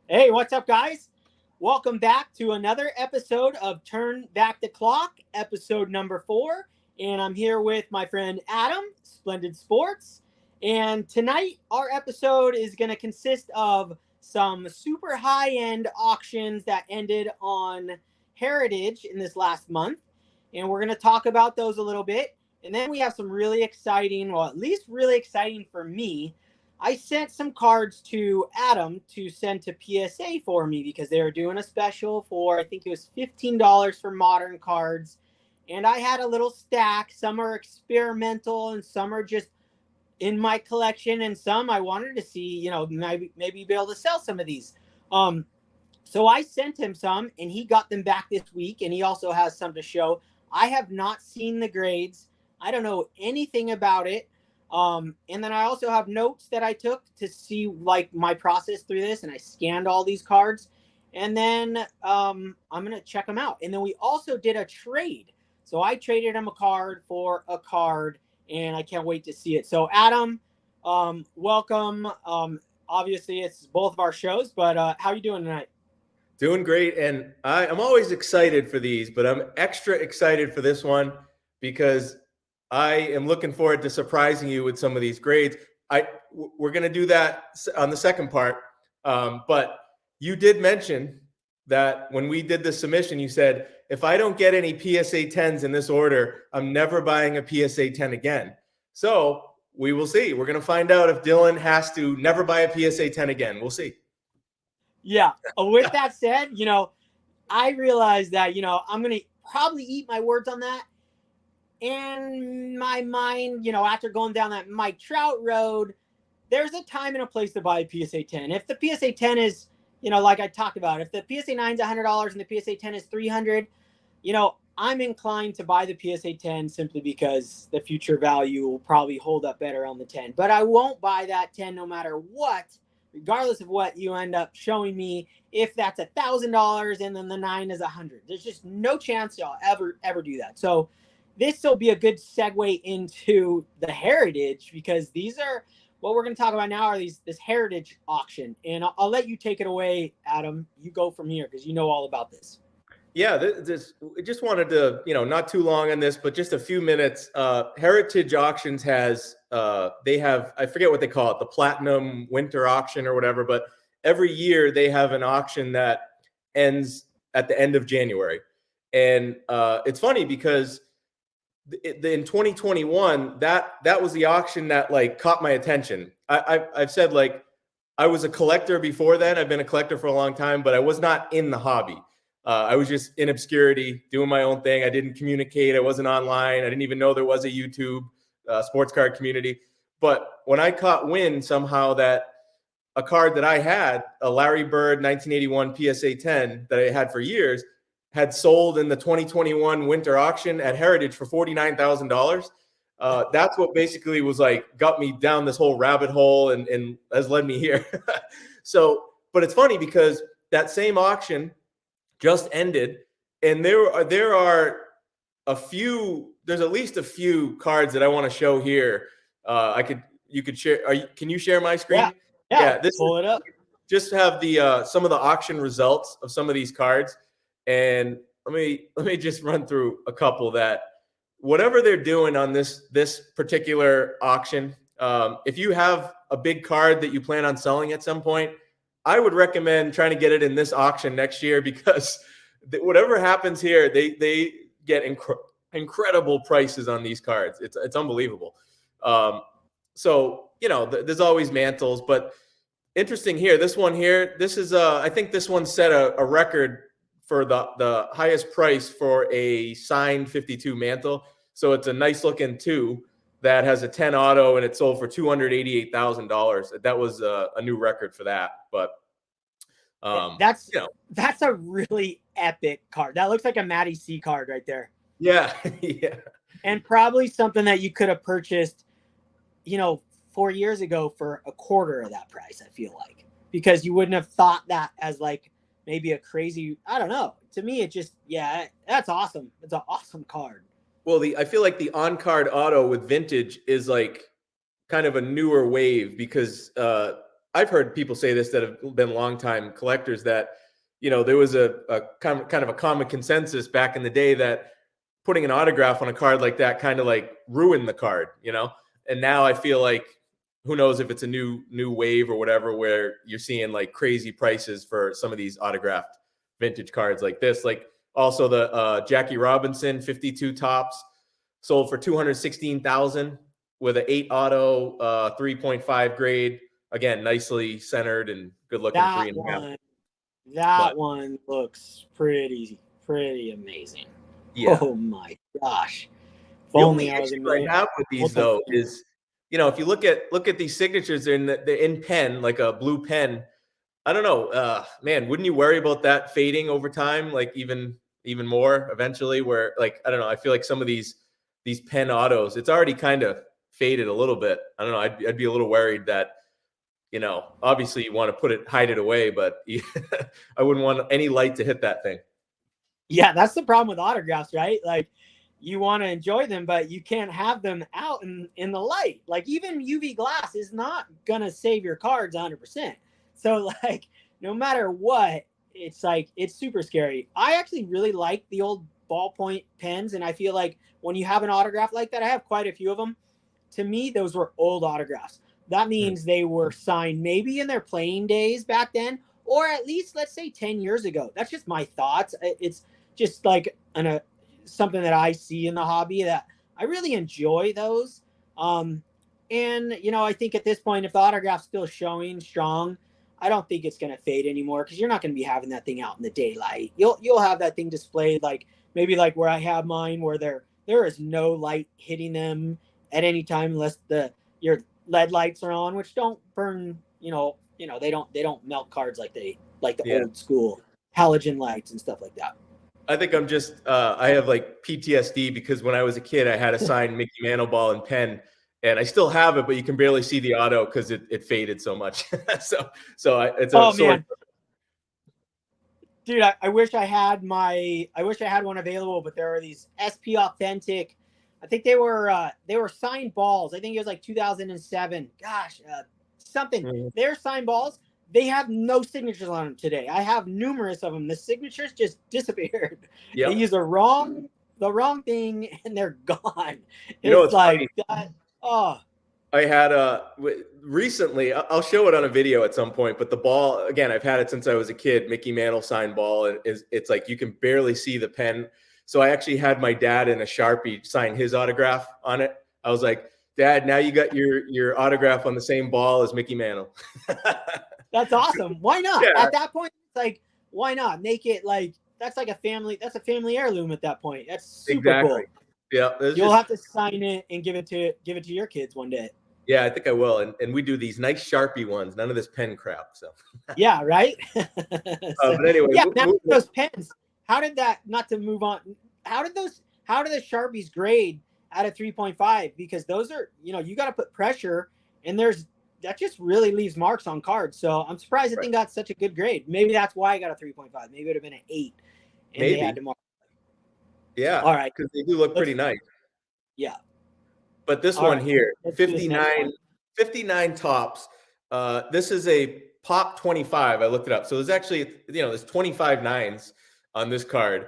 Hey, what's up, guys? Welcome back to another episode of Turn Back the Clock, episode number 4. And I'm here with my friend Adam, Splendid Sports. And tonight, our episode is going to consist of some super high end auctions that ended on Heritage in this last month. And we're going to talk about those a little bit. And then we have some really exciting, well, at least really exciting for me, I sent some cards to Adam to send to PSA for me because they were doing a special for, I think it was $15 for modern cards. And I had a little stack. Some are experimental and some are just in my collection. And some I wanted to see, maybe be able to sell some of these. So I sent him some and he got them back this week. And he also has some to show. I have not seen the grades. I don't know anything about it. And then I also have notes that I took to see like my process through this, and I scanned all these cards, and then I'm gonna check them out. And then we also did a trade, so I traded him a card for a card, and I can't wait to see it. So Adam, welcome. Obviously it's both of our shows, but how are you doing tonight? Doing great, and I'm always excited for these, but I'm extra excited for this one because I am looking forward to surprising you with some of these grades. We're going to do that on the second part, but you did mention that when we did the submission, you said, if I don't get any PSA 10s in this order, I'm never buying a PSA 10 again. So we will see. We're going to find out if Dylan has to never buy a PSA 10 again. We'll see. Yeah. With that said, I realized that, I'm going to probably eat my words on that. In my mind, after going down that Mike Trout road, there's a time and a place to buy a PSA 10. If the PSA 10 is, like I talked about, if the PSA 9 is $100 and the PSA 10 is $300, I'm inclined to buy the PSA 10 simply because the future value will probably hold up better on the 10. But I won't buy that 10 no matter what, regardless of what you end up showing me. If that's $1,000 and then the 9 is $100, there's just no chance y'all ever do that. So this will be a good segue into the Heritage, because these are what we're going to talk about now are this Heritage auction. And I'll let you take it away, Adam. You go from here because you know all about this. Yeah, I just wanted to, not too long on this, but just a few minutes. Heritage Auctions has, they have, I forget what they call it, the Platinum Winter Auction or whatever, but every year they have an auction that ends at the end of January. And it's funny because in 2021, that was the auction that like caught my attention. I've said like I was a collector before then. I've been a collector for a long time, but I was not in the hobby. I was just in obscurity, doing my own thing. I didn't communicate. I wasn't online. I didn't even know there was a YouTube sports card community. But when I caught wind somehow that a card that I had, a Larry Bird 1981 PSA 10 that I had for years, had sold in the 2021 winter auction at Heritage for $49,000. That's what basically was like got me down this whole rabbit hole and has led me here. So, but it's funny because that same auction just ended, and there are a few. There's at least a few cards that I want to show here. You could share. Can you share my screen? Yeah. Pull it up. Just have the some of the auction results of some of these cards. And let me just run through a couple that whatever they're doing on this particular auction, if you have a big card that you plan on selling at some point, I would recommend trying to get it in this auction next year because whatever happens here, they get incredible prices on these cards. It's unbelievable. So there's always mantles, but interesting here. This one here, this is I think this one set a record for the highest price for a signed 52 mantle. So it's a nice looking 2 that has a 10 auto and it sold for $288,000. That was a new record for that. But that's a really epic card. That looks like a Matty C card right there. Yeah. Yeah. And probably something that you could have purchased, 4 years ago for a quarter of that price, I feel like, because you wouldn't have thought that as like maybe a crazy, I don't know. To me, it just, that's awesome. It's an awesome card. Well, I feel like the on-card auto with vintage is like kind of a newer wave because I've heard people say this that have been longtime collectors that, there was a kind of a common consensus back in the day that putting an autograph on a card like that kind of like ruined the card, And now I feel like, who knows if it's a new wave or whatever, where you're seeing like crazy prices for some of these autographed vintage cards like this. Like also the Jackie Robinson 52 tops sold for $216,000 with an 8 auto 3.5 grade. Again, nicely centered and good looking That 3.5. one looks pretty amazing. Yeah. Oh my gosh. If The only only I was issue I have with these though is, if you look at these signatures, they're in pen, like a blue pen. I don't know, man, wouldn't you worry about that fading over time, like even more eventually? Where like I don't know, I feel like some of these pen autos, it's already kind of faded a little bit. I don't know, I'd be a little worried that, obviously you want to hide it away, but I wouldn't want any light to hit that thing. Yeah, that's the problem with autographs, right? Like you want to enjoy them, but you can't have them out in the light. Like even UV glass is not gonna save your cards 100%. So like no matter what, it's like it's super scary. I actually really like the old ballpoint pens, and I feel like when you have an autograph like that, I have quite a few of them. To me, those were old autographs. That means they were signed maybe in their playing days back then, or at least let's say 10 years ago. That's just my thoughts. It's just like something that I see in the hobby that I really enjoy those. And I think at this point, if the autograph's still showing strong, I don't think it's going to fade anymore, because you're not going to be having that thing out in the daylight. You'll have that thing displayed like maybe like where I have mine, where there is no light hitting them at any time unless your LED lights are on, which don't burn. They don't melt cards like the old school halogen lights and stuff like that. I think I'm just I have like PTSD because when I was a kid, I had a signed Mickey Mantle ball and pen, and I still have it, but you can barely see the auto because it faded so much. It's a man. Dude, I wish I had one available, but there are these SP Authentic. I think they were signed balls. I think it was like 2007. Gosh, something. They're signed balls. They have no signatures on them today. I have numerous of them. The signatures just disappeared. Yep. They use the wrong thing and they're gone. It's like that. Oh. I had recently, I'll show it on a video at some point, but the ball, again, I've had it since I was a kid, Mickey Mantle signed ball. And it's like you can barely see the pen. So I actually had my dad in a Sharpie sign his autograph on it. I was like, Dad, now you got your autograph on the same ball as Mickey Mantle. That's awesome. Why not? Yeah. At that point, it's like, why not make it like that's a family heirloom at that point. That's super cool. Yeah, you'll have to sign it and give it to your kids one day. Yeah, I think I will. And we do these nice Sharpie ones, none of this pen crap. So yeah, right. But anyway, yeah, those pens. How did that? Not to move on. How did the Sharpies grade out of 3.5? Because those are you got to put pressure, and that just really leaves marks on cards. So I'm surprised the thing got such a good grade. Maybe that's why I got a 3.5. Maybe it would have been an 8. And maybe. They had to mark. Yeah. All right. Because they do look pretty nice. Yeah. But this one here, 59 tops. This is a Pop 25. I looked it up. So there's actually, there's 25 nines on this card.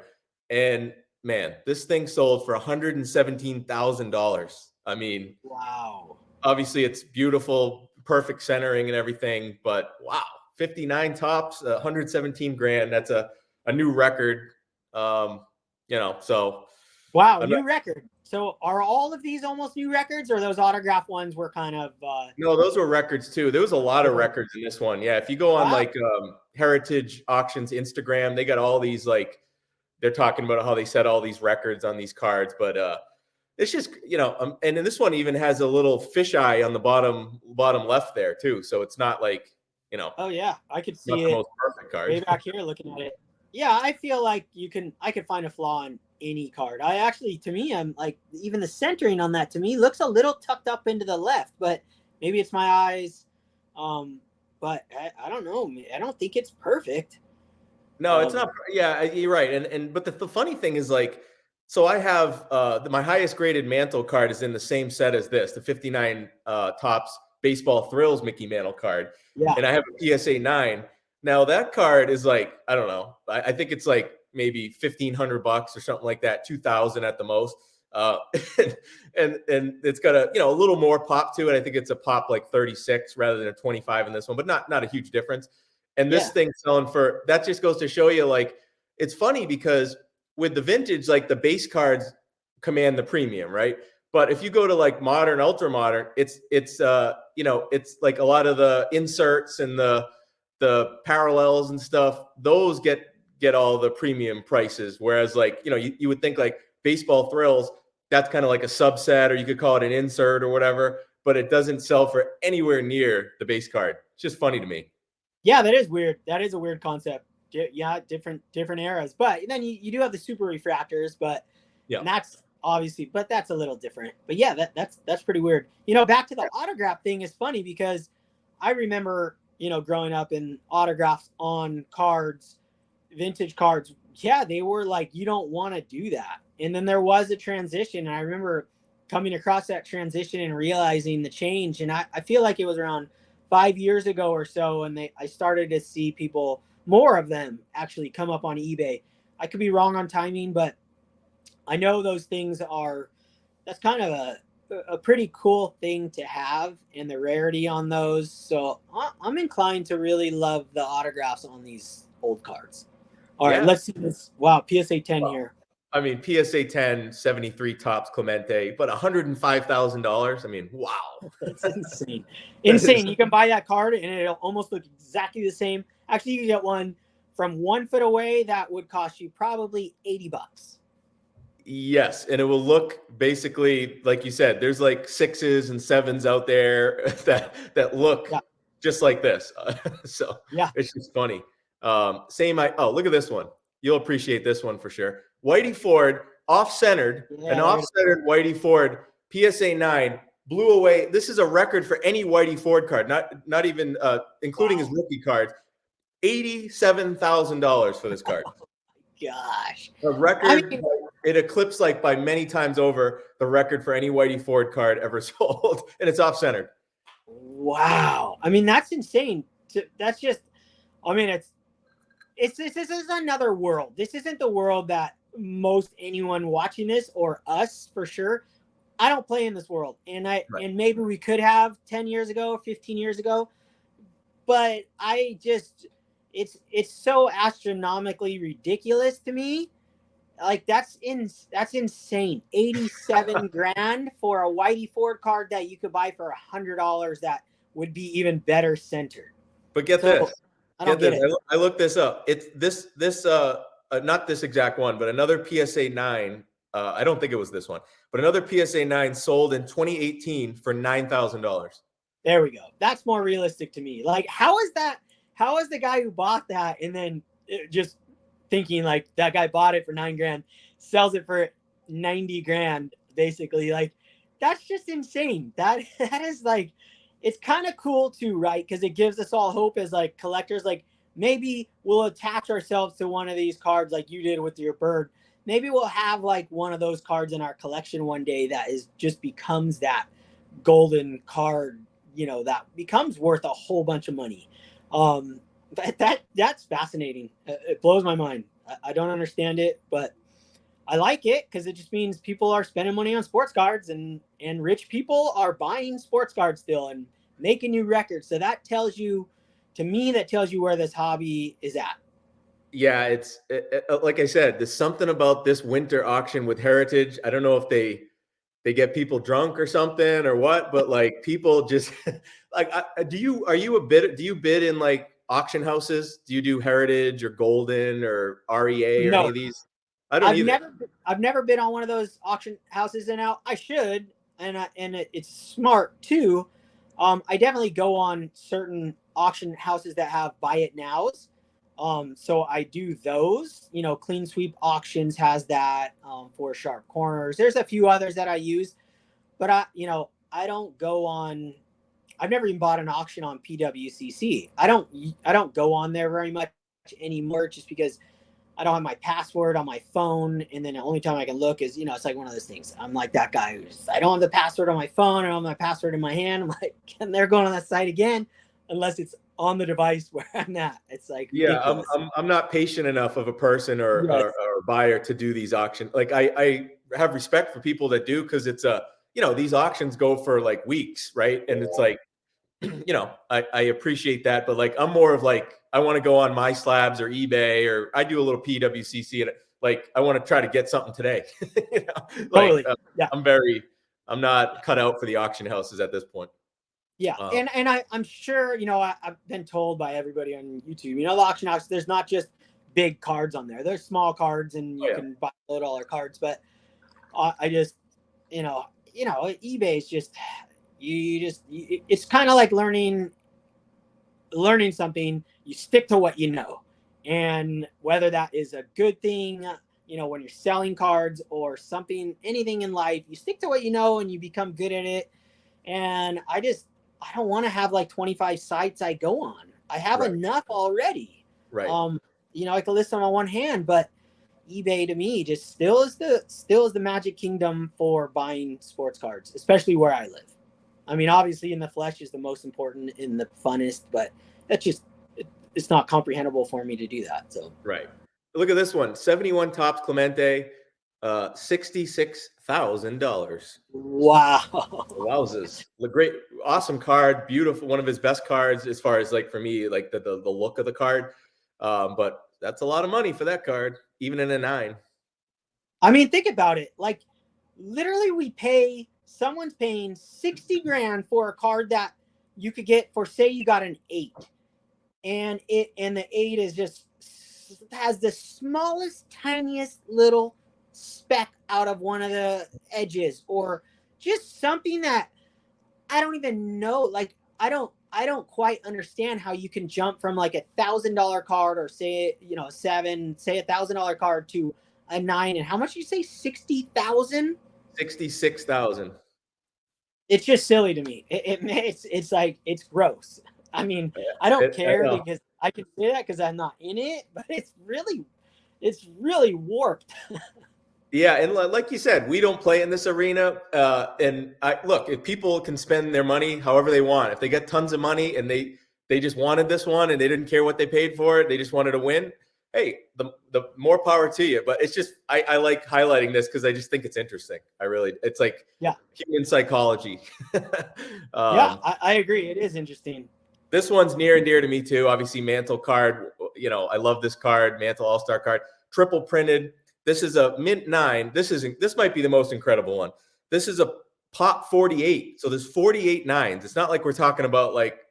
And man, this thing sold for $117,000. I mean, wow. Obviously it's beautiful, perfect centering and everything, but wow, 59 tops, 117 grand. That's a new record. So wow, new record. So are all of these almost new records, or those autograph ones were kind of No, those were records too. There was a lot of records in this one. Yeah, if you go on like Heritage Auctions Instagram, they got all these, like, they're talking about how they set all these records on these cards, but it's just, and then this one even has a little fisheye on the bottom left there too. So it's not like, Oh yeah, I could see it. Most perfect card. Way back here looking at it. Yeah, I feel like I could find a flaw in any card. To me, I'm like, even the centering on that to me looks a little tucked up into the left, but maybe it's my eyes. But I don't know. I don't think it's perfect. No, it's not. Yeah, you're right. But the funny thing is, like, so I have my highest graded Mantle card is in the same set as this, the 59 tops Baseball Thrills Mickey Mantle card. Yeah. And I have a PSA 9. Now that card is like, I don't know. I think it's like maybe $1,500 or something like that, 2,000 at the most. And it's got a little more pop to it. I think it's a pop like 36 rather than a 25 in this one, but not a huge difference. And this thing selling for that just goes to show you, like, it's funny because with the vintage, like the base cards command the premium, right? But if you go to like modern, ultra modern, it's like a lot of the inserts and the parallels and stuff, those get all the premium prices. Whereas like, you would think like Baseball Thrills, that's kind of like a subset, or you could call it an insert or whatever, but it doesn't sell for anywhere near the base card. It's just funny to me. Yeah, that is weird. That is a weird concept. Yeah, different eras. But then you do have the super refractors, but and that's obviously, but that's a little different. But yeah, that's pretty weird. Back to the autograph thing is funny because I remember, growing up in autographs on cards, vintage cards. Yeah, they were like, you don't want to do that. And then there was a transition. And I remember coming across that transition and realizing the change. And I feel like it was around 5 years ago or so. And I started to see more of them actually come up on eBay. I could be wrong on timing, but I know those things that's kind of a pretty cool thing to have, and the rarity on those. So I'm inclined to really love the autographs on these old cards. All right, let's see this. Wow, PSA 10 here. I mean, PSA 10, 73 tops Clemente, but $105,000. I mean, wow. That's insane. Insane. You can buy that card and it'll almost look exactly the same. Actually, you can get one from 1 foot away that would cost you probably $80. Yes, and it will look basically like you said. There's like 6s and 7s out there that look just like this. So it's just funny. Look at this one. You'll appreciate this one for sure. Whitey Ford, off-centered, an off-centered Whitey Ford PSA 9 blew away. This is a record for any Whitey Ford card, not even including his rookie cards. $87,000 for this card. Gosh, a record. It eclipsed by many times over the record for any Whitey Ford card ever sold, and it's off-centered. Wow, I mean that's insane. That's just, I mean this is another world. This isn't the world that most anyone watching this, or us for sure. I don't play in this world, and maybe we could have 10 years ago, 15 years ago, but it's so astronomically ridiculous to me. Like that's insane. 87 grand for a Whitey Ford card that you could buy for $100 that would be even better centered. But get this. I don't get it. I looked this up. It's this not this exact one, but another PSA 9. I don't think it was this one, but another PSA 9 sold in 2018 for $9,000. There we go. That's more realistic to me. Like, how is the guy who bought that and then just thinking like that guy bought it for $9 grand, sells it for 90 grand, basically? Like, that's just insane. That is like, it's kind of cool too, right? Because it gives us all hope as like collectors. Like, maybe we'll attach ourselves to one of these cards like you did with your bird. Maybe we'll have like one of those cards in our collection one day that just becomes that golden card, that becomes worth a whole bunch of money. That's fascinating. It blows my mind. I don't understand it, but I like it because it just means people are spending money on sports cards, and rich people are buying sports cards still and making new records. So that tells you where this hobby is at. Yeah, it's like I said, there's something about this winter auction with Heritage. I don't know if they get people drunk or something or what, but like people just like, do you bid in like auction houses? Do you do Heritage or Golden or REA or any of these? I don't either. I've never been on one of those auction houses, and I should, and it's smart too. I definitely go on certain auction houses that have buy it nows. So I do those. Clean Sweep Auctions has that for Sharp Corners. There's a few others that I use, but I don't go on. I've never even bought an auction on PWCC. I don't go on there very much anymore, just because I don't have my password on my phone, and then the only time I can look is, it's like one of those things. I'm like that guy who's, I don't have the password on my phone, I don't have my password in my hand. I'm like, and they're going on that site again, unless it's on the device where I'm at. It's like Yeah, ridiculous. I'm not patient enough of a person or a buyer to do these auctions. Like I have respect for people that do, because it's these auctions go for like weeks, right? And it's like, I appreciate that, but like I'm more of like, I want to go on My Slabs or eBay, or I do a little PWCC, and like I want to try to get something today. Totally. Yeah. I'm not cut out for the auction houses at this point. Yeah, and I'm sure, I've been told by everybody on YouTube, the auction house, there's not just big cards on there. There's small cards, and you can buy $1 cards. But I just, eBay is just, it's kind of like learning something. You stick to what you know, and whether that is a good thing, when you're selling cards or something, anything in life, you stick to what you know and you become good at it. And I don't want to have like 25 sites I go on. I have enough already. Right. I can list them on one hand, but eBay to me just still is the magic kingdom for buying sports cards, especially where I live. I mean, obviously in the flesh is the most important and the funnest, but that's just, it's not comprehensible for me to do that. So right. Look at this one, 71 Topps Clemente, $66,000. Wow. Wowzers. The great, awesome card, beautiful, one of his best cards as far as like for me, like the look of the card. But that's a lot of money for that card, even in a 9. I mean, think about it. Like literally someone's paying 60 grand for a card that you could get for, say you got an 8, and the 8 is just has the smallest, tiniest little speck out of one of the edges, or just something that I don't even know. Like I don't quite understand how you can jump from like $1,000 card, or say $1,000 card to a 9. And how much you say? 60,000? 66,000. It's just silly to me. It's like, it's gross. I mean, I don't care because I can say that because I'm not in it, but it's really warped. Yeah, and like you said, we don't play in this arena. And look, if people can spend their money however they want, if they get tons of money and they just wanted this one and they didn't care what they paid for it, they just wanted to win. Hey, the more power to you. But it's just I like highlighting this because I just think it's interesting. It's like human psychology. I agree. It is interesting. This one's near and dear to me too. Obviously, Mantle card. I love this card, Mantle All-Star card, triple printed. This is a mint 9. This might be the most incredible one. This is a pop 48. So there's 48 9s. It's not like we're talking about like,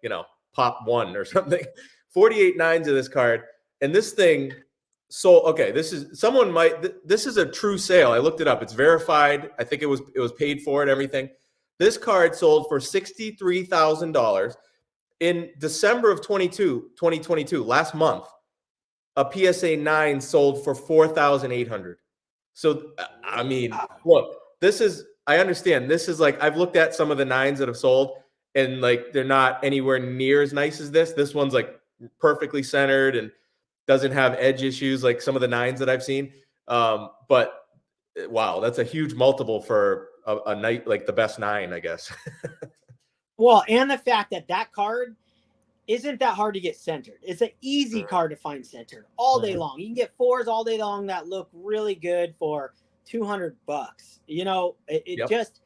pop 1 or something. 48 9s of this card. And this thing sold. Okay, this is a true sale. I looked it up. It's verified. I think it was paid for and everything. This card sold for $63,000 in December of 2022, last month. A PSA 9 sold for $4,800. So, I mean, look, I understand. This is like, I've looked at some of the 9s that have sold, and like, they're not anywhere near as nice as this. This one's like perfectly centered and doesn't have edge issues like some of the 9s that I've seen. But wow, that's a huge multiple for a night, like the best 9, I guess. Well, and the fact that card isn't that hard to get centered. It's an easy card to find centered all day long. You can get 4s all day long that look really good for $200. Just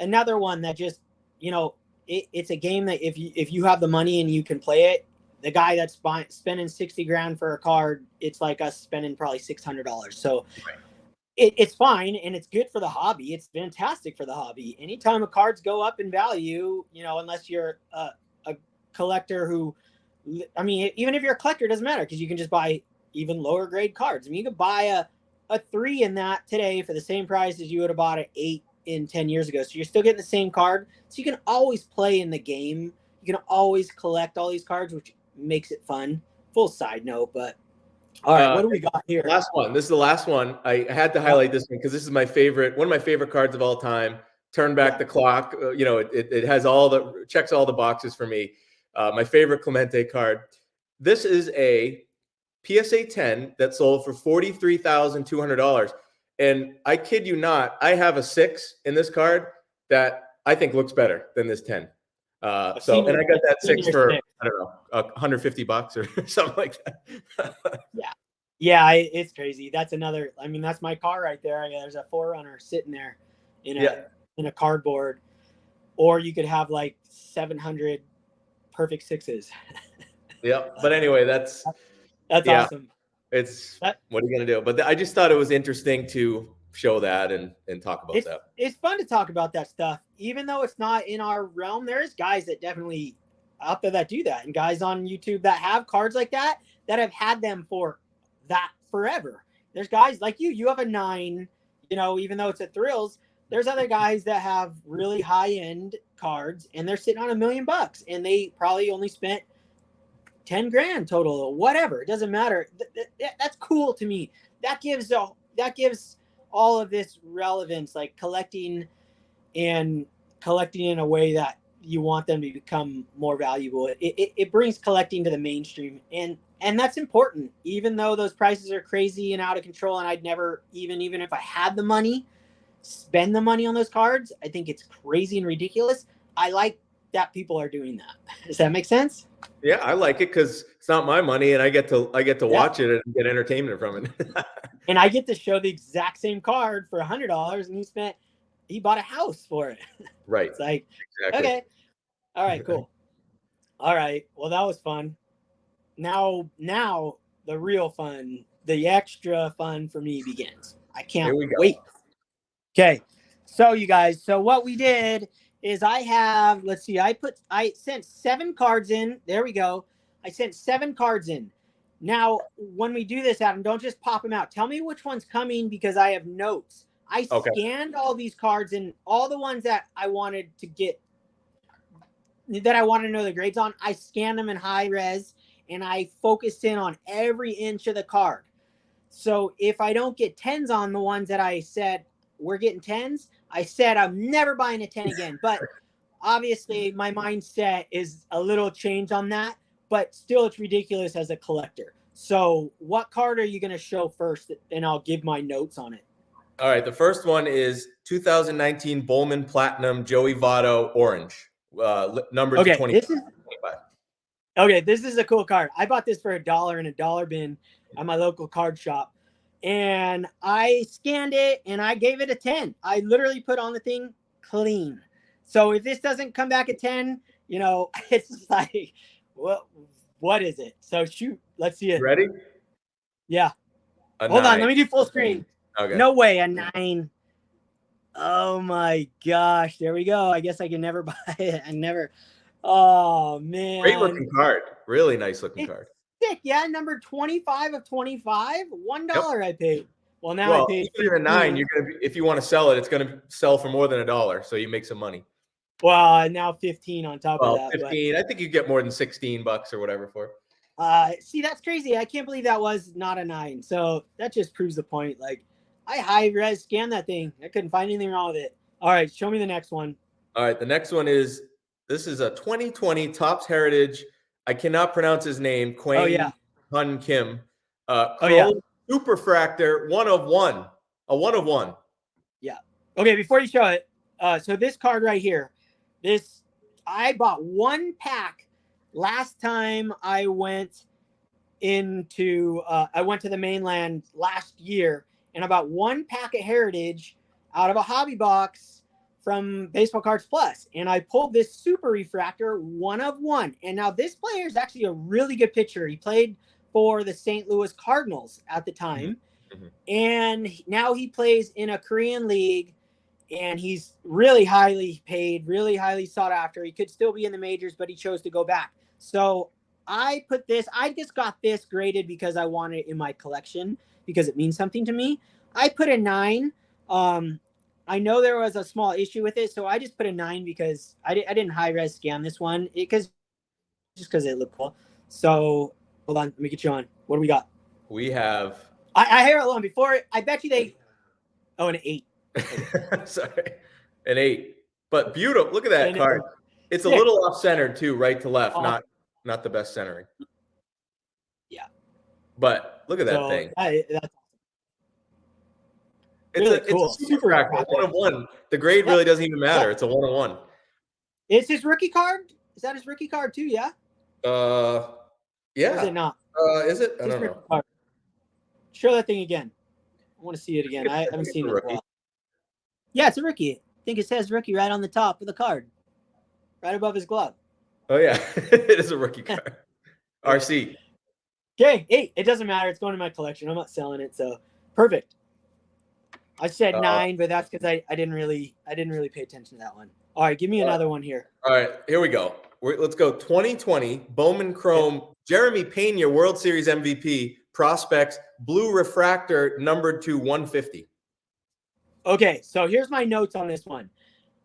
another one that just, it's a game that if you have the money and you can play it, the guy that's spending 60 grand for a card, it's like us spending probably $600. So it's fine, and it's good for the hobby. It's fantastic for the hobby. Anytime cards go up in value, unless you're a collector who, I mean, even if you're a collector, it doesn't matter, because you can just buy even lower grade cards. I mean, you could buy a 3 in that today for the same price as you would have bought an 8 in 10 years ago. So you're still getting the same card. So you can always play in the game. You can always collect all these cards, which makes it fun. Full side note, but all right, what do we got here? Last one. This is the last one. I had to highlight this one because this is one of my favorite cards of all time. Turn back the clock. It has checks all the boxes for me. My favorite Clemente card. This is a PSA 10 that sold for $43,200. And I kid you not, I have a 6 in this card that I think looks better than this 10. And I got that 6 for, I don't know, $150 or something like that. Yeah, it's crazy. That's another. I mean, that's my car right there. There's a 4Runner sitting there in a cardboard, or you could have like 700 perfect 6s. Yeah, but anyway, that's awesome. What are you gonna do? But I just thought it was interesting to show that and talk about that. It's fun to talk about that stuff, even though it's not in our realm. There's guys that definitely out there that do that, and guys on YouTube that have cards like that have had them for that forever. There's guys like you have a 9, even though it's at Thrills. There's other guys that have really high end cards and they're sitting on $1 million and they probably only spent 10 grand total or whatever. It doesn't matter. That's cool to me. That gives all of this relevance, like collecting in a way that you want them to become more valuable. It brings collecting to the mainstream, and that's important, even though those prices are crazy and out of control. And I'd never, even if I had the money, spend the money on those cards. I think it's crazy and ridiculous. I like that people are doing that. Does that make sense? Yeah, I like it because it's not my money, and I get to watch it and get entertainment from it. And I get to show the exact same card for $100, and he bought a house for it. Right. It's like, exactly. Okay, all right, cool. All right, well, that was fun. Now the real fun, the extra fun for me begins. I can't wait. Okay, so you guys, what we did is I sent 7 cards in. There we go. I sent 7 cards in. Now, when we do this, Adam, don't just pop them out. Tell me which one's coming because I have notes. I scanned all these cards and all the ones that I wanted to get, that I wanted to know the grades on. I scanned them in high res and I focused in on every inch of the card. So if I don't get 10s on the ones that I said we're getting 10s, I said I'm never buying a 10 again. But obviously my mindset is a little change on that, but still it's ridiculous as a collector. So what card are you going to show first? And I'll give my notes on it. All right. The first one is 2019 Bowman Platinum Joey Votto Orange, number 25. Okay, this is a cool card. I bought this for $1 in a dollar bin at my local card shop. And I scanned it and I gave it a 10. I literally put on the thing clean. So if this doesn't come back at 10, it's just like, what is it? So shoot, let's see it. Ready? Yeah. Hold on, let me do full screen. Okay. No way, a 9. Oh my gosh, there we go. I guess I can never buy it. Oh man. Great looking card. Really nice looking card. Sick, yeah. Number 25 of 25. $1 I paid. Well, now I paid. Even a 9, you're gonna if you want to sell it, it's gonna sell for more than $1, so you make some money. Well, now 15 on top of that. 15. I think you get more than $16 or whatever for it. See, that's crazy. I can't believe that was not a 9. So that just proves the point. Like, I high res scanned that thing. I couldn't find anything wrong with it. All right, show me the next one. All right, the next one is this is a 2020 Topps Heritage. I cannot pronounce his name. Kwang Hun Kim. Superfractor 1 of 1. A 1 of 1. Yeah. Okay, before you show it, so this card right here, I bought 1 pack last time I went to the mainland last year, and I bought 1 pack of Heritage out of a hobby box from Baseball Cards Plus, and I pulled this Super Refractor 1 of 1. And now this player is actually a really good pitcher. He played for the St. Louis Cardinals at the time, and now he plays in a Korean league, and he's really highly paid, really highly sought after. He could still be in the majors, but he chose to go back. So I just got this graded because I want it in my collection because it means something to me. I put a 9. I know there was a small issue with it, so I just put a 9 because I didn't high res scan this one because it looked cool. So hold on, let me get you on. What do we got? We have. I hear it alone before. I bet you an 8. Sorry, an 8. But beautiful. Look at that card. It's a little off centered too, right to left, not the best centering. Yeah. But look at that thing. That's It's really it's a cool. super Super fractal, graphic. 1 of 1. The grade really doesn't even matter. It's a 1 of 1. It's his rookie card. Is that his rookie card too? Yeah. Yeah. Or is it not? Is it? I It's his don't rookie know. card. Show that thing again. I want to see it again. I I haven't think seen it's a it in a rookie. while. Yeah, it's a rookie. I think it says rookie right on the top of the card, right above his glove. Oh yeah, it is a rookie card. RC. Okay, hey, it doesn't matter. It's going to my collection. I'm not selling it, so perfect. I said 9, but that's because I didn't really pay attention to that one. All right, give me another one here. All right, here we go. Let's go. 2020 Bowman Chrome, Jeremy Pena, World Series MVP, prospects, blue refractor, numbered to 150. Okay, so here's my notes on this one.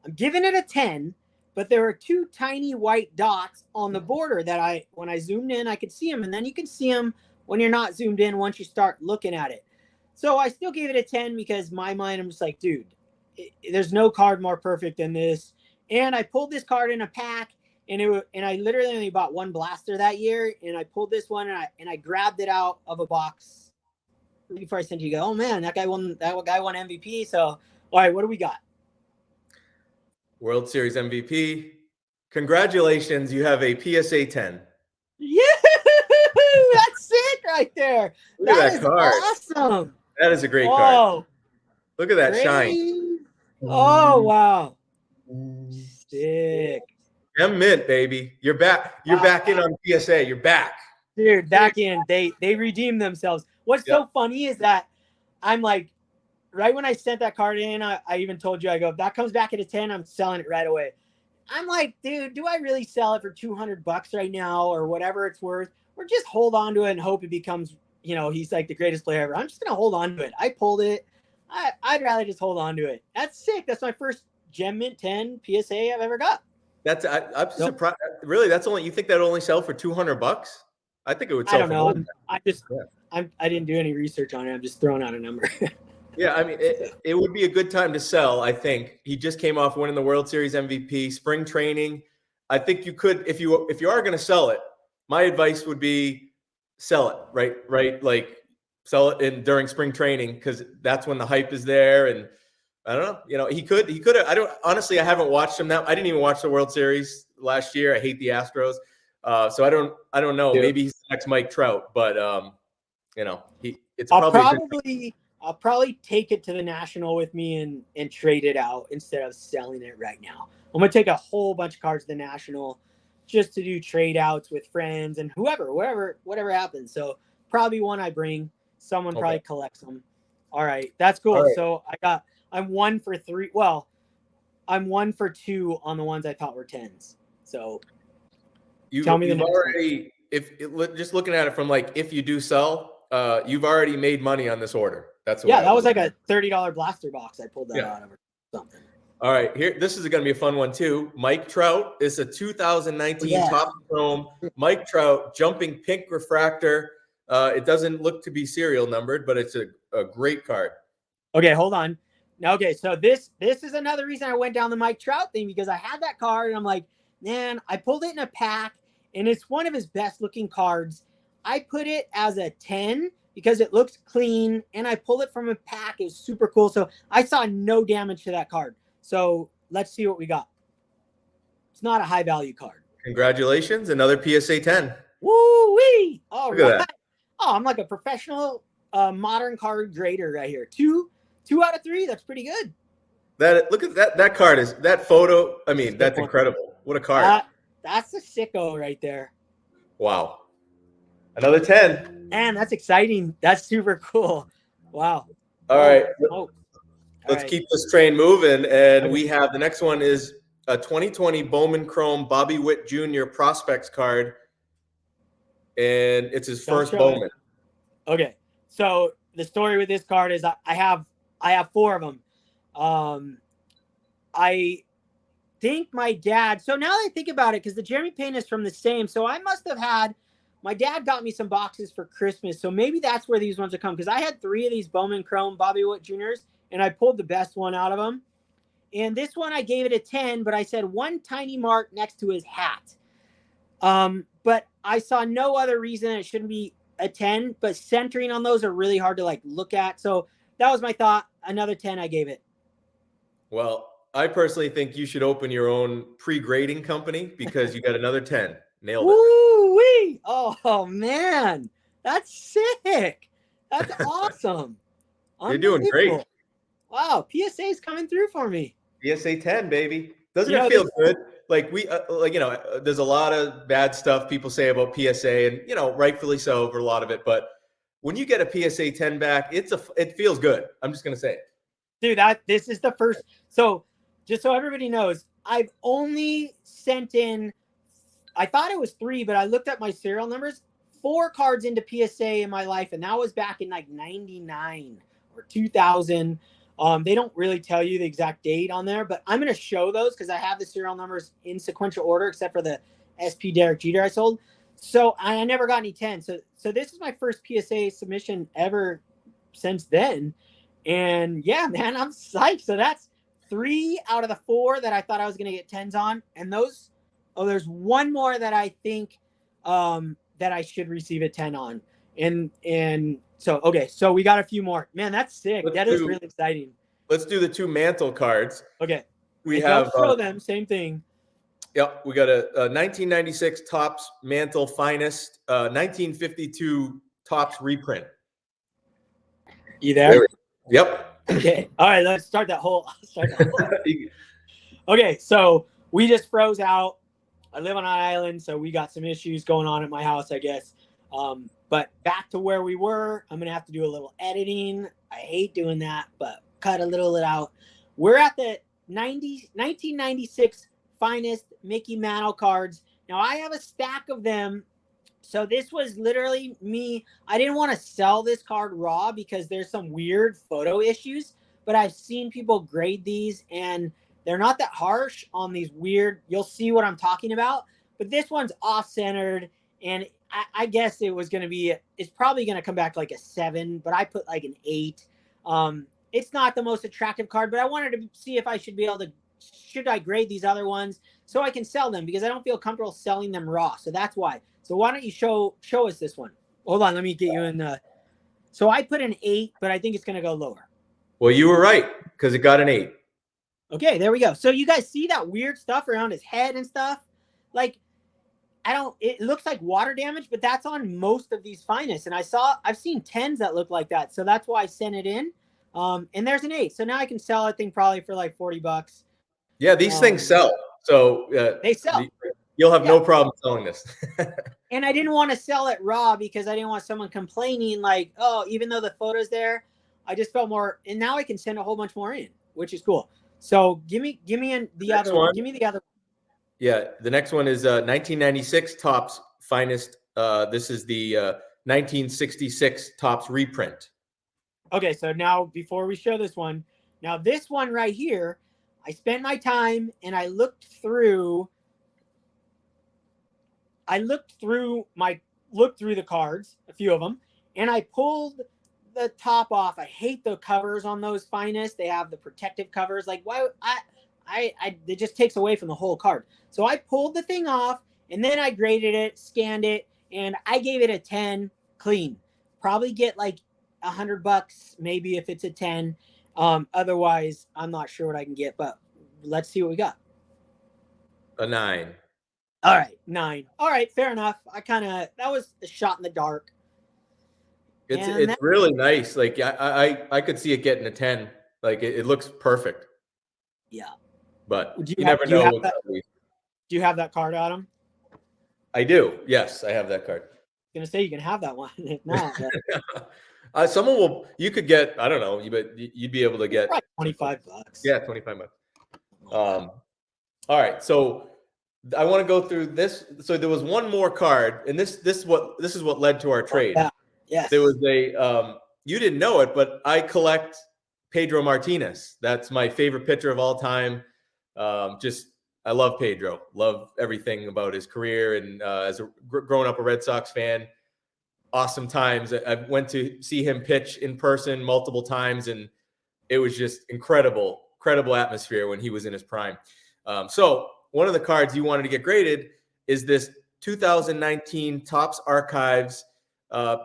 I'm giving it a 10, but there are 2 tiny white dots on the border that when I zoomed in, I could see them, and then you can see them when you're not zoomed in once you start looking at it. So I still gave it a 10 because my mind, I'm just like, dude, there's no card more perfect than this. And I pulled this card in a pack, and I literally only bought 1 blaster that year, and I pulled this one and I grabbed it out of a box before I sent you. Go, oh man, that guy won MVP. So all right, what do we got? World Series MVP. Congratulations, you have a PSA 10. Yeah, that's sick right there. Look at that is card. Awesome. That is a great card. Look at that shine. Oh wow. Sick. Gem mint, baby. You're back. You're back in on PSA. You're back. Dude, back in. They redeemed themselves. What's so funny is that I'm like, right when I sent that card in, I even told you, I go, if that comes back at a 10, I'm selling it right away. I'm like, dude, do I really sell it for $200 right now or whatever it's worth? Or just hold on to it and hope it becomes, he's like the greatest player ever. I'm just going to hold on to it. I pulled it. I'd rather just hold on to it. That's sick. That's my first Gem Mint 10 PSA I've ever got. I'm surprised. Really, you think that'll only sell for $200? I think it would sell. I don't know. I didn't do any research on it. I'm just throwing out a number. Yeah, I mean, it would be a good time to sell. I think he just came off winning the World Series MVP, spring training. I think you could, if you are going to sell it, my advice would be sell it, right? Like sell it during spring training because that's when the hype is there. And I don't know, he could. I haven't watched him I didn't even watch the World Series last year. I hate the Astros, so I don't know. Dude. Maybe he's the next Mike Trout, but I'll probably take it to the National with me and trade it out instead of selling it right now. I'm going to take a whole bunch of cards to the National just to do trade outs with friends and whatever happens. So probably one I bring. Someone probably collects them. All right. That's cool. Right. So I'm 1 for 3. Well, I'm 1 for 2 on the ones I thought were 10s. So tell me just looking at it from like, if you do sell, you've already made money on this order. That's that was like a $30 blaster box. I pulled that out of or something. All right, this is going to be a fun one too. Mike Trout is a 2019 Top Chrome. Mike Trout jumping pink refractor. It doesn't look to be serial numbered, but it's a great card. Okay, hold on. Okay, so this is another reason I went down the Mike Trout thing because I had that card and I'm like, man, I pulled it in a pack and it's one of his best looking cards. I put it as a 10 because it looks clean and I pulled it from a pack. It was super cool. So I saw no damage to that card. So let's see what we got. It's not a high value card. Congratulations. Another PSA 10. Woo-wee. All right. Oh, I'm like a professional modern card grader right here. 2 out of 3. That's pretty good. Look at that card that photo. I mean, that's incredible. What a card. That's a sicko right there. Wow. Another 10. Man, that's exciting. That's super cool. Wow. All right. Let's keep this train moving. And we have the next one is a 2020 Bowman Chrome Bobby Witt Jr. prospects card. And it's his first Bowman. Okay. So the story with this card is I have 4 of them. I think my dad, so now that I think about it, because the Jeremy Pena is from the same, so I must have had, my dad got me some boxes for Christmas, so maybe that's where these ones are coming, because I had 3 of these Bowman Chrome Bobby Witt Jr.'s, and I pulled the best one out of them. And this one, I gave it a 10, but I said 1 tiny mark next to his hat. But I saw no other reason it shouldn't be a 10, but centering on those are really hard to like look at. So that was my thought. Another 10 I gave it. Well, I personally think you should open your own pre-grading company because you got another 10. Nailed it. Woo-wee! Oh man, that's sick. That's awesome. You're doing great. Unbelievable. Wow, PSA is coming through for me. PSA 10, baby. Doesn't it feel good? Like there's a lot of bad stuff people say about PSA, and rightfully so for a lot of it. But when you get a PSA 10 back, it feels good. I'm just gonna say it. Dude, this is the first. So just so everybody knows, I've only sent in, I thought it was 3, but I looked at my serial numbers, 4 cards into PSA in my life, and that was back in like 99 or 2000. They don't really tell you the exact date on there, but I'm going to show those because I have the serial numbers in sequential order, except for the SP Derek Jeter I sold. So I never got any 10. So this is my first PSA submission ever since then. And yeah, man, I'm psyched. So that's 3 out of the 4 that I thought I was going to get 10s on. And there's one more that I think that I should receive a 10 on. And so, okay, so we got a few more. Man, that's sick. That is really exciting. Let's do the 2 mantle cards. Okay. We have show them, same thing. Yep, we got a 1996 Topps Mantle Finest, 1952 Topps reprint. You there? Yep. Okay. All right, let's start that whole. Okay, so we just froze out. I live on an island, so we got some issues going on at my house, I guess. But back to where we were, I'm going to have to do a little editing. I hate doing that, but cut a little bit out. We're at the 1996 Finest Mickey Mantle cards. Now, I have a stack of them. So this was literally me. I didn't want to sell this card raw because there's some weird photo issues, but I've seen people grade these, and they're not that harsh on these weird. You'll see what I'm talking about. But this one's off-centered, and I guess it's probably going to come back like a 7, but I put like an 8. It's not the most attractive card, but I wanted to see if I should I grade these other ones so I can sell them, because I don't feel comfortable selling them raw. So that's why. So why don't you show us this one? Hold on, let me get you in. So I put an 8, but I think it's going to go lower. Well, you were right, because it got an 8. Okay, there we go. So you guys see that weird stuff around his head and stuff? Like, it looks like water damage, but that's on most of these Finest. And I've seen 10s that look like that. So that's why I sent it in. And there's an 8. So now I can sell that thing probably for like $40. Yeah, these things sell. So they sell. You'll have no problem selling this. And I didn't want to sell it raw because I didn't want someone complaining like, oh, even though the photo's there, I just felt more. And now I can send a whole bunch more in, which is cool. So give me the other one. Give me the other one. Yeah, the next one is 1996 Topps Finest. This is the 1966 Topps reprint. Okay, so now before we show this one, now this one right here, I spent my time and I looked through the cards, a few of them, and I pulled the top off. I hate the covers on those Finest. They have the protective covers. Like, why? It just takes away from the whole card. So I pulled the thing off, and then I graded it, scanned it, and I gave it a 10 clean. Probably get like $100 maybe if it's a 10. Otherwise, I'm not sure what I can get, but let's see what we got. A 9. All right, 9. All right, fair enough. That was a shot in the dark. It's really nice. Like I could see it getting a 10. Like it looks perfect. Yeah. But you never know. Do you have that card, Adam? I do. Yes, I have that card. I was gonna say you can have that one. If not, someone will. You could get. I don't know. But you'd be able to get $25. Yeah, $25. All right. So I want to go through this. So there was one more card, and this is what led to our trade. Yeah. Yes. There was a. You didn't know it, but I collect Pedro Martinez. That's my favorite pitcher of all time. I love Pedro. Love everything about his career, and as growing up a Red Sox fan, awesome times. I went to see him pitch in person multiple times, and it was just incredible atmosphere when he was in his prime. So one of the cards you wanted to get graded is this 2019 Topps Archives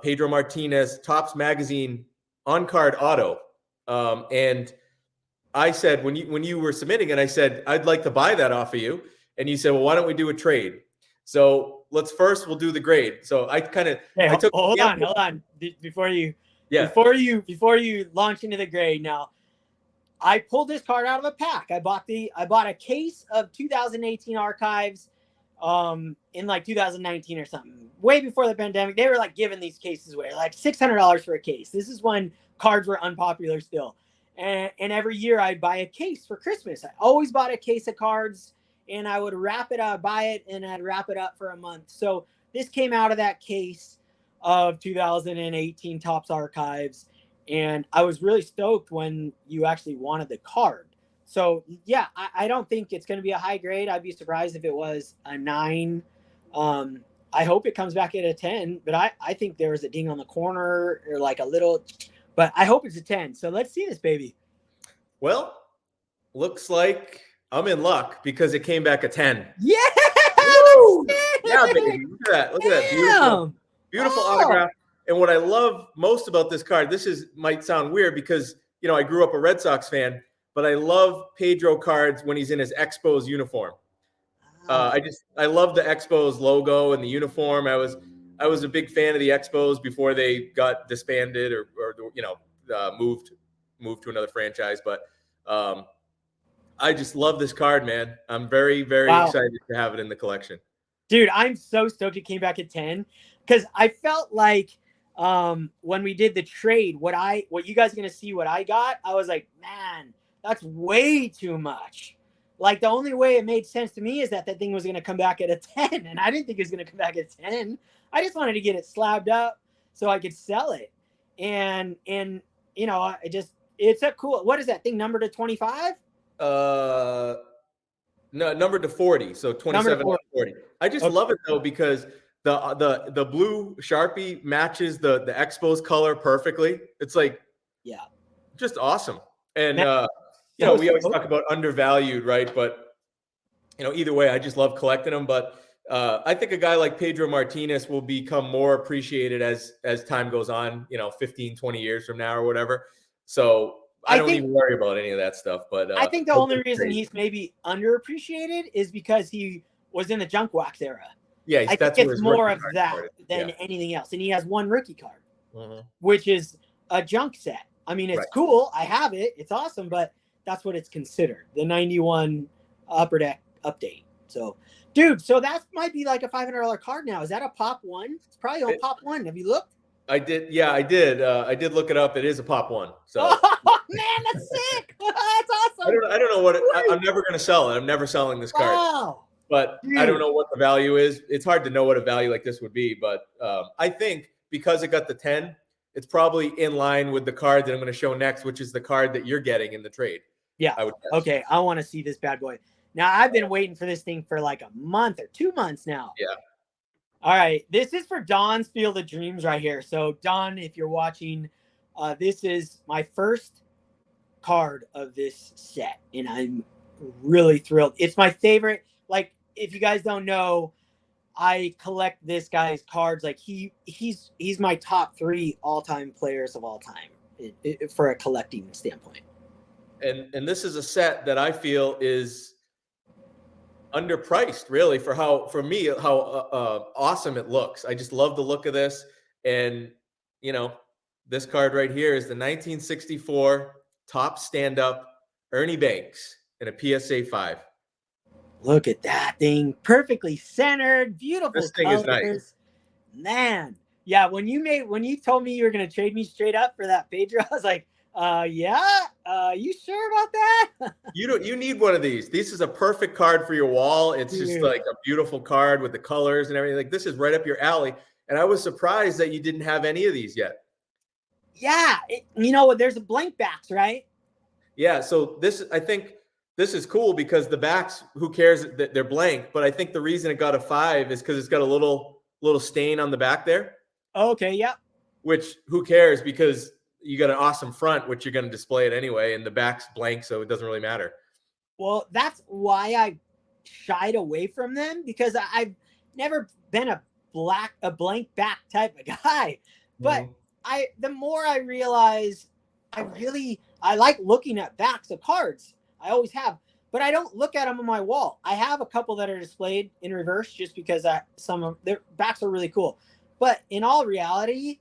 Pedro Martinez, Topps Magazine on-card auto. And I said, when you were submitting it, I said, I'd like to buy that off of you. And you said, well, why don't we do a trade? So we'll do the grade. So I took hold on. Before you launch into the grade now, I pulled this card out of a pack. I bought a case of 2018 archives in like 2019 or something. Way before the pandemic, they were like giving these cases away, like $600 for a case. This is when cards were unpopular still. And every year I'd buy a case for Christmas. I always bought a case of cards, and I would buy it, and I'd wrap it up for a month. So this came out of that case of 2018 Topps archives. And I was really stoked when you actually wanted the card. So yeah, I don't think it's going to be a high grade. I'd be surprised if it was a 9. I hope it comes back at a 10, but I think there was a ding on the corner or like a little, but I hope it's a 10. So let's see this baby. Well, looks like I'm in luck because it came back a 10. Yeah. Yeah, baby. Look at that. Beautiful autograph. And what I love most about this card, might sound weird because, I grew up a Red Sox fan, but I love Pedro cards when he's in his Expos uniform. I love the Expos logo and the uniform. I was a big fan of the Expos before they got disbanded or moved to another franchise. But I just love this card, man. I'm very, very excited to have it in the collection. Dude, I'm so stoked it came back at 10 because I felt like when we did the trade, what you guys are going to see what I got, I was like, man, that's way too much. Like the only way it made sense to me is that thing was going to come back at a 10, and I didn't think it was going to come back at 10. I just wanted to get it slabbed up so I could sell it. And it's a cool, what is that thing numbered to 25? No, numbered to 40. So 27 to 40. I just love it though, because the blue Sharpie matches the Expos color perfectly. It's like, just awesome. And, we always talk about undervalued, right? But, either way, I just love collecting them. But I think a guy like Pedro Martinez will become more appreciated as time goes on, 15, 20 years from now or whatever. So I don't even worry about any of that stuff. But I think the only reason he's maybe underappreciated is because he was in the junk wax era. Yeah, I think it's more of that than anything else. And he has one rookie card, which is a junk set. I mean, it's cool. I have it. It's awesome, but that's what it's considered. The 91 Upper Deck update. So, dude, that might be like a $500 card now. Is that a Pop 1? It's probably on Pop 1. Have you looked? I did. Yeah, I did. I did look it up. It is a Pop 1. So. Oh, man, that's sick. That's awesome. I don't know what I'm never going to sell it. I'm never selling this card. Wow. But dude, I don't know what the value is. It's hard to know what a value like this would be. But I think because it got the 10, it's probably in line with the card that I'm going to show next, which is the card that you're getting in the trade. Yeah. I would guess. Okay. I want to see this bad boy. Now, I've been waiting for this thing for like a month or 2 months now. Yeah. All right. This is for Don's Field of Dreams right here. So, Don, if you're watching, this is my first card of this set, and I'm really thrilled. It's my favorite. Like, if you guys don't know, I collect this guy's cards. Like, he's my top 3 all-time players of all time for a collecting standpoint. And this is a set that I feel is underpriced, really, for how awesome it looks. I just love the look of this. And, this card right here is the 1964 top stand-up Ernie Banks in a PSA 5. Look at that thing. Perfectly centered. Beautiful This thing colors. is nice. Man. Yeah, when you told me you were going to trade me straight up for that Pedro, I was like, you sure about that? You need one of these. This is a perfect card for your wall. It's just like a beautiful card with the colors and everything. Like, this is right up your alley. And I was surprised that you didn't have any of these yet. Yeah. There's a blank backs, right? Yeah. So I think this is cool because the backs, who cares that they're blank? But I think the reason it got a 5 is because it's got a little stain on the back there. Okay. Yeah. Which, who cares? Because you got an awesome front, which you're going to display it anyway, and the back's blank, so it doesn't really matter. Well, that's why I shied away from them, because I've never been a blank back type of guy. But the more I realize, I like looking at backs of cards. I always have, but I don't look at them on my wall. I have a couple that are displayed in reverse just because some of their backs are really cool. But in all reality,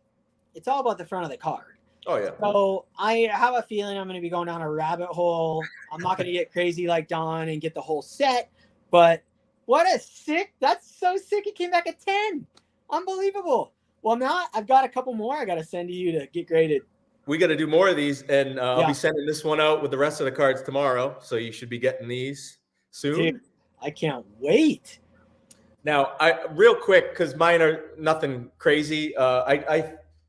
it's all about the front of the card. Oh yeah. So I have a feeling I'm going to be going down a rabbit hole. I'm not going to get crazy like Don and get the whole set, but that's so sick. It came back at 10. Unbelievable. Well, now I've got a couple more I got to send to you to get graded. We got to do more of these, and I'll be sending this one out with the rest of the cards tomorrow. So you should be getting these soon. Dude, I can't wait. Now, real quick, because mine are nothing crazy.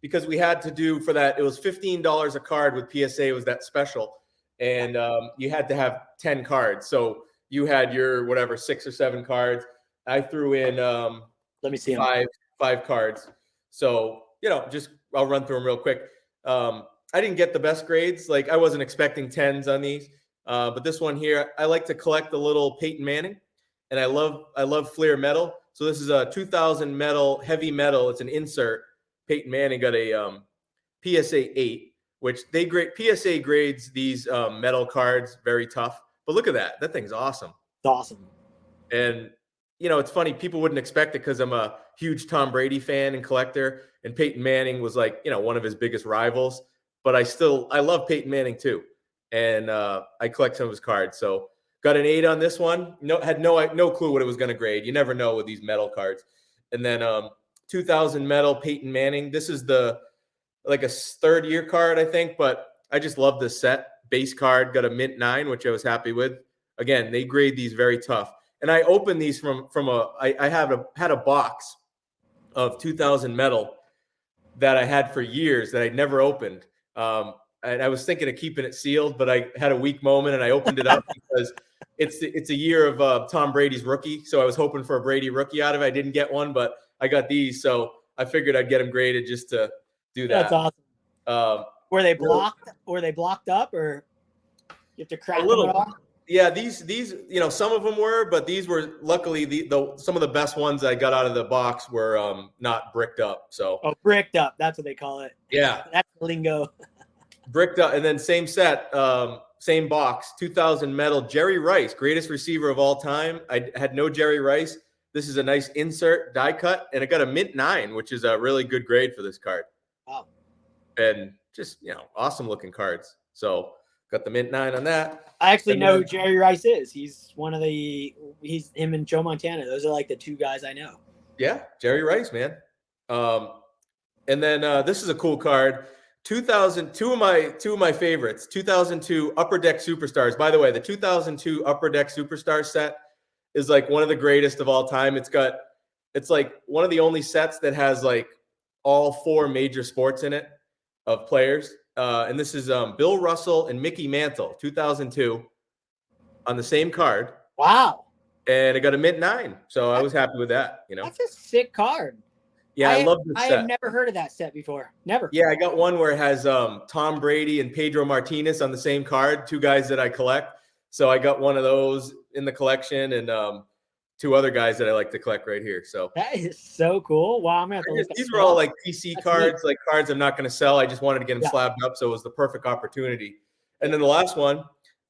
Because we had to do for that, it was $15 a card with PSA. It was that special, and you had to have 10 cards. So you had your whatever 6 or 7 cards. I threw in let me see five cards. So just I'll run through them real quick. I didn't get the best grades. Like I wasn't expecting 10s on these, but this one here, I like to collect the little Peyton Manning, and I love Fleer metal. So this is a 2000 metal, heavy metal. It's an insert. Peyton Manning got a PSA 8, which PSA grades these metal cards very tough. But look at that. That thing's awesome. It's awesome. And, it's funny. People wouldn't expect it because I'm a huge Tom Brady fan and collector. And Peyton Manning was like, one of his biggest rivals. But I love Peyton Manning too. And I collect some of his cards. So got an 8 on this one. Had no clue what it was going to grade. You never know with these metal cards. And then 2000 metal Peyton Manning. This is like a third year card, I think, but I just love this set. Base card, got a mint 9, which I was happy with. Again, they grade these very tough. And I opened these from I had a box of 2000 metal that I had for years that I'd never opened. And I was thinking of keeping it sealed, but I had a weak moment and I opened it up because it's a year of Tom Brady's rookie. So I was hoping for a Brady rookie out of it. I didn't get one, but I got these. So I figured I'd get them graded just to do that. That's awesome. Were they blocked? Were they blocked up, or you have to crack them at all? Yeah, these some of them were, but these were luckily some of the best ones I got out of the box were not bricked up. So bricked up, that's what they call it. Yeah, that's the lingo. Bricked up, and then same set, same box, 2000 metal Jerry Rice, greatest receiver of all time. I had no Jerry Rice. This is a nice insert die cut, and it got a mint 9, which is a really good grade for this card. Wow. And just awesome looking cards. So got the mint 9 on that. I actually know who Jerry Rice is. He's him and Joe Montana. Those are like the 2 guys I know. Yeah, Jerry Rice, man. And then this is a cool card. 2000, two of my favorites. 2002 Upper Deck Superstars. By the way, the 2002 Upper Deck Superstars set is like one of the greatest of all time. It's like one of the only sets that has like all 4 major sports in it of players. And this is Bill Russell and Mickey Mantle, 2002, on the same card. Wow. And it got a mint 9. So I was happy with that, That's a sick card. Yeah, I love this set. I have never heard of that set before. Never. Yeah, I got one where it has Tom Brady and Pedro Martinez on the same card, 2 guys that I collect. So I got one of those in the collection, and 2 other guys that I like to collect right here. So that is so cool. Wow, I'm gonna have to look these were all like PC cards, like cards I'm not going to sell. I just wanted to get them slabbed up, so it was the perfect opportunity. And then the last one,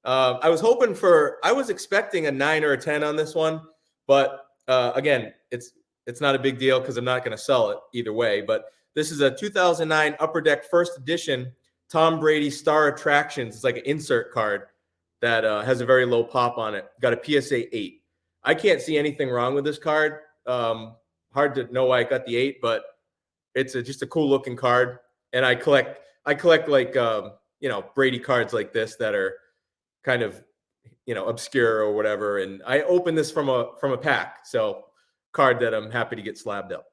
I was expecting a 9 or a 10 on this one, but again, it's not a big deal because I'm not going to sell it either way. But this is a 2009 Upper Deck First Edition Tom Brady Star Attractions. It's like an insert card that has a very low pop on it. Got a PSA 8. I can't see anything wrong with this card. Hard to know why I got the 8, but it's just a cool looking card. And I collect like Brady cards like this that are kind of obscure or whatever. And I opened this from a pack. So card that I'm happy to get slabbed up.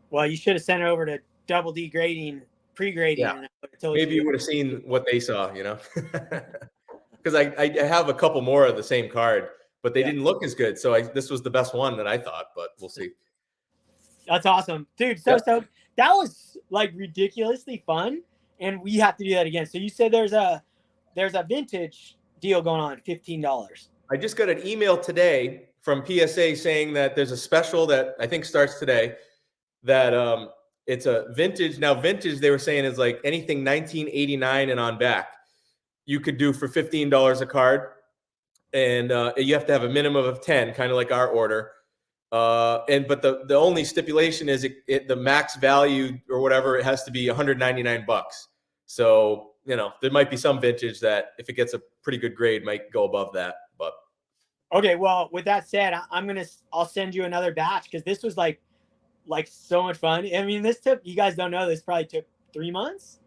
Well, you should have sent it over to Double D grading, pre-grading. Yeah. Maybe you would have seen what they saw, because I have a couple more of the same card, but they didn't look as good. So this was the best one that I thought, but we'll see. That's awesome, dude. So that was like ridiculously fun, and we have to do that again. So you said there's a vintage deal going on, $15. I just got an email today from PSA saying that there's a special that I think starts today that it's a vintage. Now, vintage, they were saying, is like anything 1989 and on back. You could do for $15 a card, and you have to have a minimum of 10, kind of like our order. But the only stipulation is the max value or whatever, it has to be $199. So, there might be some vintage that if it gets a pretty good grade might go above that. But okay, well, with that said, I'll send you another batch, because this was like so much fun. I mean, this took, you guys don't know, this probably took 3 months.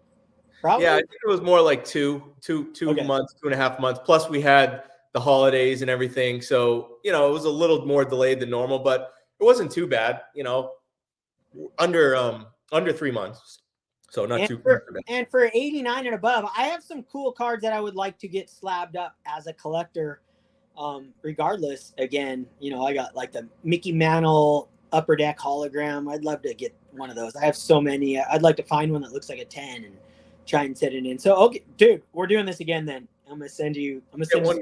Probably. Yeah, I think it was more like two Okay. months, 2.5 months. Plus we had the holidays and everything. So, it was a little more delayed than normal, but it wasn't too bad, under 3 months. So not too bad. And for 89 and above, I have some cool cards that I would like to get slabbed up as a collector. Regardless, again, I got like the Mickey Mantle Upper Deck hologram. I'd love to get one of those. I have so many. I'd like to find one that looks like a 10 and try and set it in. So, okay, dude, we're doing this again then. I'm gonna send you. Get one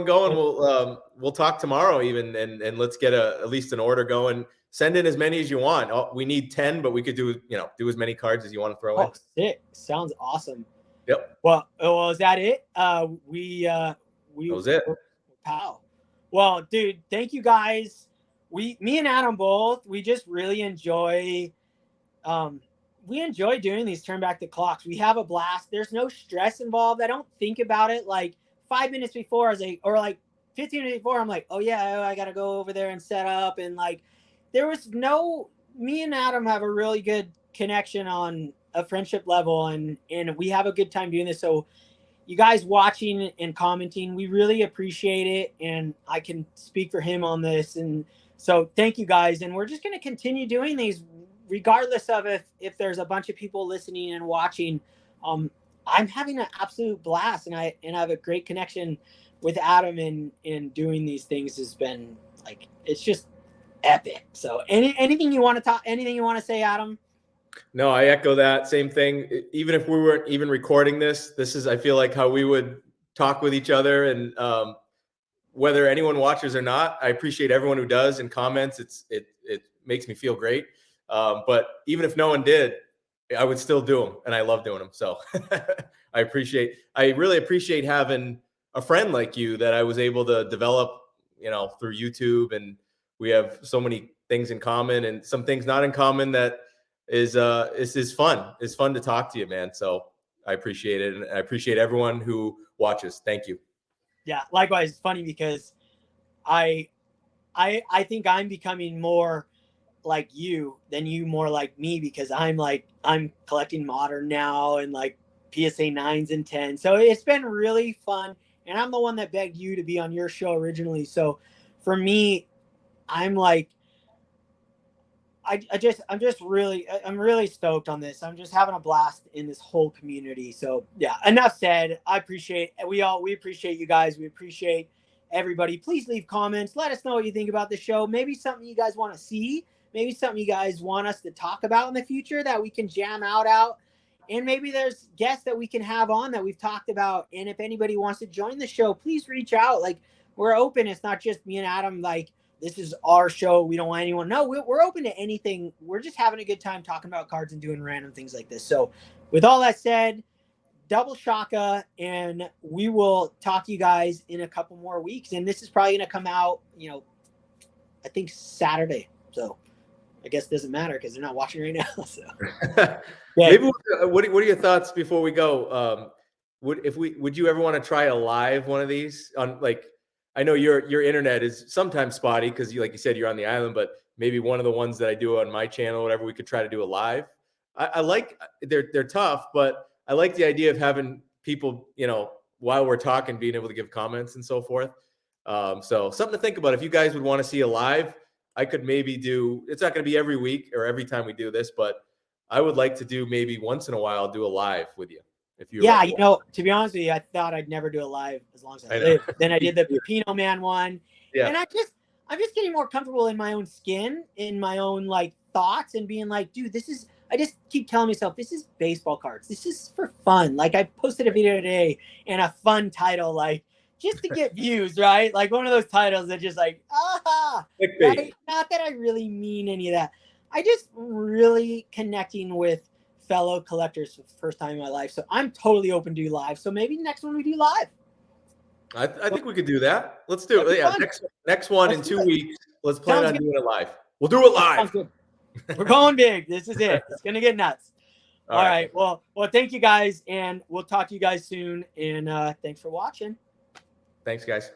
going. We'll talk tomorrow even, and let's get at least an order going. Send in as many as you want. We need 10, but we could do as many cards as you want to throw in. Sick! Sounds awesome. Yep. Well, is that it? That was it. Pow. Well, dude, thank you guys. Me and Adam both. We just really enjoy. We enjoy doing these turn back the clocks. We have a blast. There's no stress involved. I don't think about it like 5 minutes before, or like 15 minutes before. I'm like, oh yeah, I gotta go over there and set up. And like, there was no. Me and Adam have a really good connection on a friendship level, and we have a good time doing this. So, you guys watching and commenting, we really appreciate it, and I can speak for him on this. And so, thank you guys. And we're just gonna continue doing these, regardless of if there's a bunch of people listening and watching. I'm having an absolute blast, and I have a great connection with Adam, and doing these things has been like, it's just epic. So anything you want to say, Adam? No, I echo that same thing. Even if we weren't even recording this is, I feel like, how we would talk with each other. And whether anyone watches or not, I appreciate everyone who does and comments. It makes me feel great. But even if no one did, I would still do them, and I love doing them. So I really appreciate having a friend like you that I was able to develop, through YouTube. And we have so many things in common and some things not in common that is fun. It's fun to talk to you, man. So I appreciate it. And I appreciate everyone who watches. Thank you. Yeah. Likewise. It's funny because I think I'm becoming more like you than you more like me, because I'm collecting modern now and like PSA 9s and 10s. So it's been really fun. And I'm the one that begged you to be on your show originally. So for me, I'm like, I'm really stoked on this. I'm just having a blast in this whole community. So yeah, enough said. We appreciate you guys. We appreciate everybody. Please leave comments. Let us know what you think about the show. Maybe something you guys want to see. Maybe something you guys want us to talk about in the future that we can jam out. And maybe there's guests that we can have on that we've talked about. And if anybody wants to join the show, please reach out. Like, we're open. It's not just me and Adam. Like, this is our show. We don't want anyone. No, we're open to anything. We're just having a good time talking about cards and doing random things like this. So with all that said, double shaka, and we will talk to you guys in a couple more weeks. And this is probably going to come out, I think Saturday. So I guess it doesn't matter because they're not watching right now. So yeah. Maybe what are your thoughts before we go? Would you ever want to try a live one of these on, like, I know your internet is sometimes spotty because like you said, you're on the island, but maybe one of the ones that I do on my channel, whatever, we could try to do a live. I like, they're tough, but I like the idea of having people, while we're talking, being able to give comments and so forth. So something to think about. If you guys would want to see a live, I could maybe it's not going to be every week or every time we do this, but I would like to do maybe once in a while, do a live with you. If you to be honest with you, I thought I'd never do a live as long as I live. Then I did the Pino Man one. Yeah. And I'm just getting more comfortable in my own skin, in my own like thoughts, and being like, dude, I just keep telling myself, this is baseball cards. This is for fun. Like, I posted a video today and a fun title, like, just to get views, right? Like one of those titles that just like, Clickbait. right? Not that I really mean any of that. I just really connecting with fellow collectors for the first time in my life. So I'm totally open to do live. So maybe next one we do live. I think we could do that. Let's do it. Yeah, fun. next one Let's in do 2 it. weeks. Let's plan Sounds on good. doing it live. We'll do it Sounds live. good. We're going big. This is it. It's gonna get nuts. All right. Well, thank you guys, and we'll talk to you guys soon. And thanks for watching. Thanks, guys.